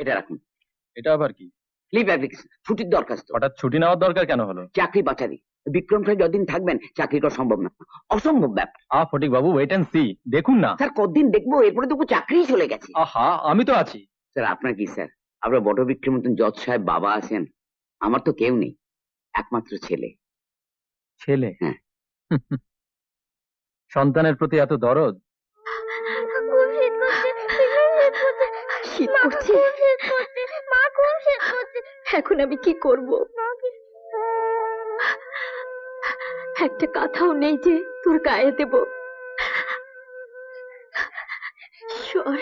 এটা রাখুন। এটা আবার কি? লিভ অ্যাপ্লিকেশন, ছুটির দরখাস্ত। হঠাৎ ছুটি নেওয়ার দরকার কেন হলো? চাকরি বাঁচারি। বিক্রম সাহেব যতদিন থাকবেন চাকরি করা সম্ভব না, অসম্ভব ব্যাপার। ফটিক বাবু, ওয়েট এন্ড সি, দেখুন না। স্যার কতদিন দেখবো, এরপরে তো চাকরিই চলে গেছে। আহা, আমি তো আছি। স্যার আপনার কি স্যার, আপনার বড় বিক্রম মতন জজ সাহেব বাবা আছেন, আমার তো কেউ নেই, একমাত্র ছেলে। ছেলে? হ্যাঁ। সন্তানের প্রতি এত দরদ। শীত করছে, এখন আমি কি করব? একটা কথাও নেই যে তোর গায়ে দেব। সর।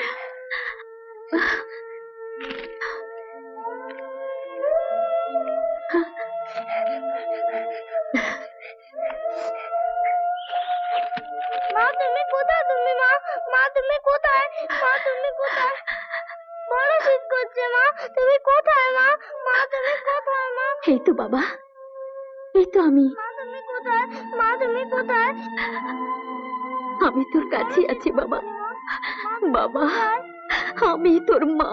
মা তুমি কোথায়? তুমি মা, মা তুমি কোথায়? মা তুমি কোথায়? বড় শীত করছে মা, তুমি কোথায় মা? মা তুমি কোথায় মা? এই তো বাবা, এই তো আমি। মা তুমি কোথায়? মা তুমি কোথায়? আমি তোর কাছে আছি বাবা। বাবা, আমি তোর মা।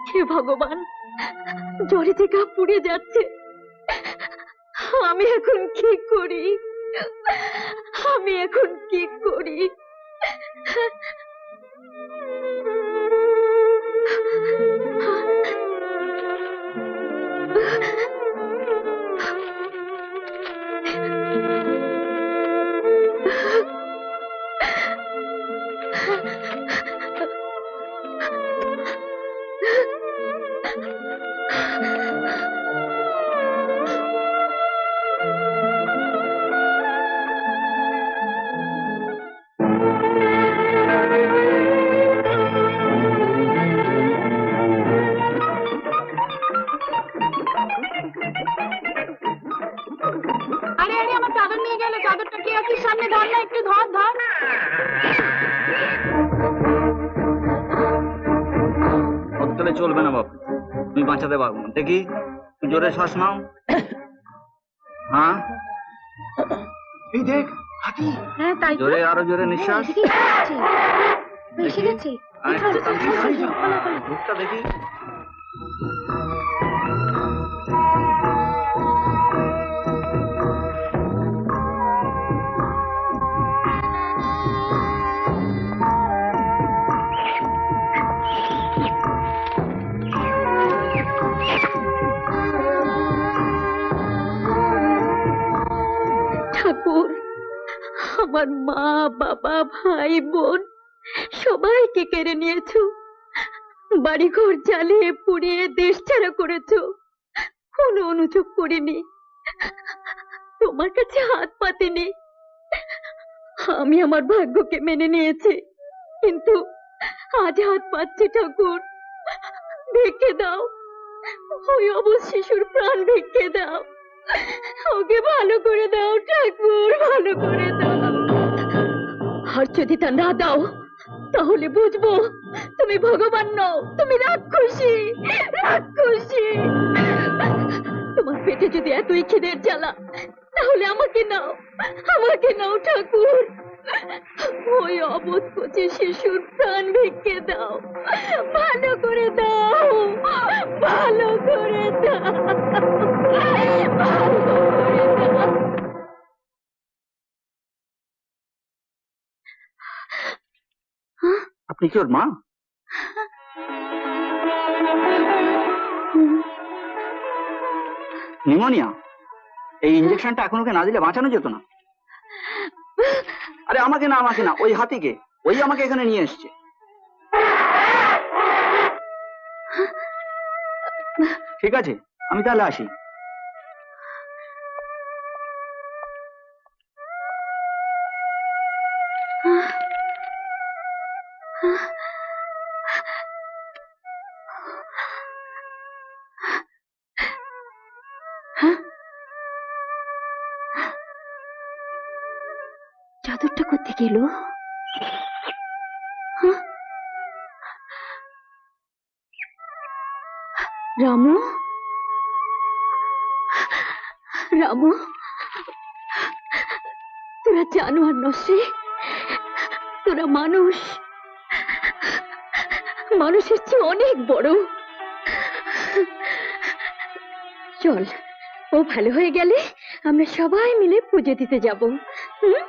হে ভগবান, জ্বরে যে গা পুড়ে যাচ্ছে, আমি এখন কি করি? আমি এখন কি করি? আরে আরে আমার চাদর নিয়ে গেলে, চাদরটা কে আছিস সামনে ধর না, একটু ধর ধর। অতলে চলবে না বাবু, তুমি বাঁচাতে পারবো না। দেখি তুই জোরে শ্বাস নাও। হ্যাঁ, এই দেখ হাতি। হ্যাঁ তাই তো, জোরে, আরো জোরে নিঃশ্বাস। এসে গেছে। মুখটা দেখি। ঠাকুর, আমার মা বাবা ভাই বোন সবাইকে কেড়ে নিয়েছো, বাড়িঘর জ্বালিয়ে পুড়িয়ে দেশ ছাড়া করেছো, কোনো অনুযোগ করিনি, তোমার কাছে হাত পাতিনি। আমি আমার ভাগ্যকে মেনে নিয়েছি, কিন্তু আজ হাত পাচ্ছি ঠাকুর, ভিক্ষে দাও, ওই অবশ শিশুর প্রাণ ভিক্ষে দাও, ওকে ভালো করে দাও ঠাকুর, ভালো করে দাও। আর যদি তা না দাও তাহলে বুঝবো তুমি ভগবান নও, তুমি রাক্ষসী, রাক্ষসী। তোমার পেটে যদি এতই খিদের জ্বালা, তাহলে আমাকে নাও, আমাকে নাও ঠাকুর, ওই অবোধ কচি শিশুর প্রাণ ভিক্ষে দাও, ভালো করে দাও, ভালো করে দাও, ভালো করে দাও। আপনি কি ওর মা? নিউমোনিয়া? এই ইঞ্জেকশনটা এখন ওকে না দিলে বাঁচানো যেত না। আরে আমাকে না, আমাকে না, ওই হাতিকে, ওই আমাকে এখানে নিয়ে এসছে। ঠিক আছে, আমি তাহলে আসি। চাদরটা কোথা গেল? রামু, রামু, তোরা জানোয়ার নস রে, তোরা মানুষ, মানুষের চেয়ে অনেক বড়। চল, ও ভালো হয়ে গেলে আমরা সবাই মিলে পুজো দিতে যাব। হুম?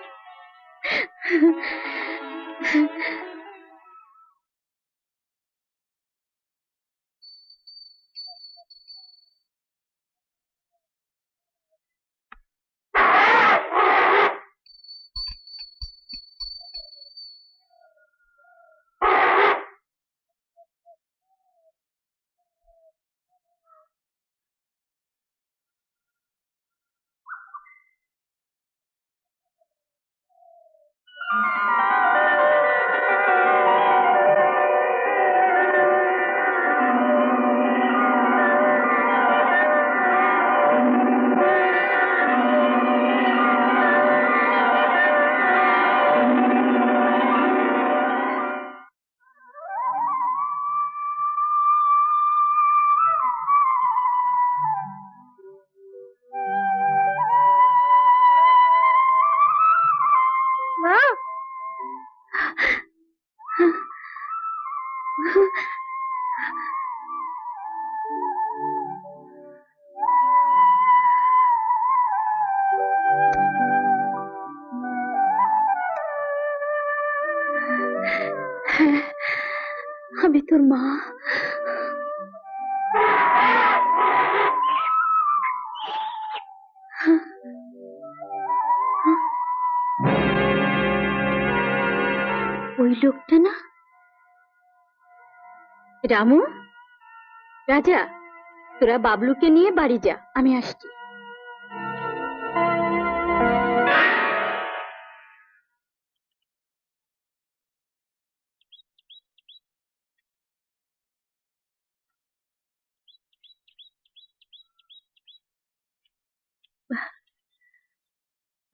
মা, হ্যাঁ, আমি তোর মা। ওই লোকটা না? রামু, রাজা, তোরা বাবলুকে নিয়ে বাড়ি যা, আমি আসছি।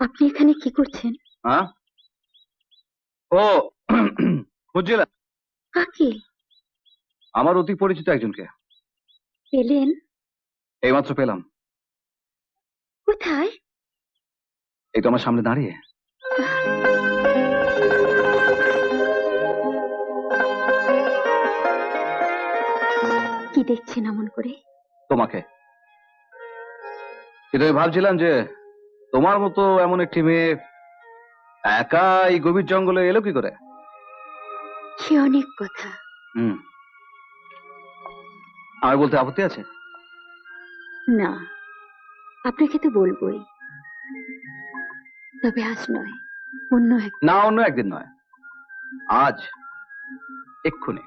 আপনি এখানে কি করছেন? হ্যাঁ, ও বুঝছিলাম, কাকে আমার অতি পরিচিত একজনকে পেলেন? এইমাত্র পেলাম। কোথায়? এই তো আমার সামনে দাঁড়িয়ে। কি দেখছেন এমন করে? তোমাকে। কিন্তু আমি ভাবছিলাম যে তোমার মতো এমন একটি মেয়ে একা এই গভীর জঙ্গলে এলো কি করে? সে অনেক কথা। হুম, আমি বলতে আপত্তি আছে? না, আপনাকে তো বলবোই, তবে আজ নয়, অন্য এক। না, অন্য একদিন নয়, আজ, এক্ষুনি।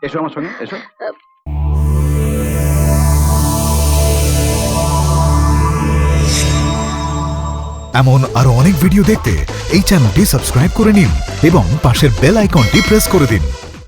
এসো আমার সঙ্গে, এসো। এমন আরো অনেক ভিডিও দেখতে এই চ্যানেলটি সাবস্ক্রাইব করে নিন এবং পাশের বেল আইকনটি প্রেস করে দিন।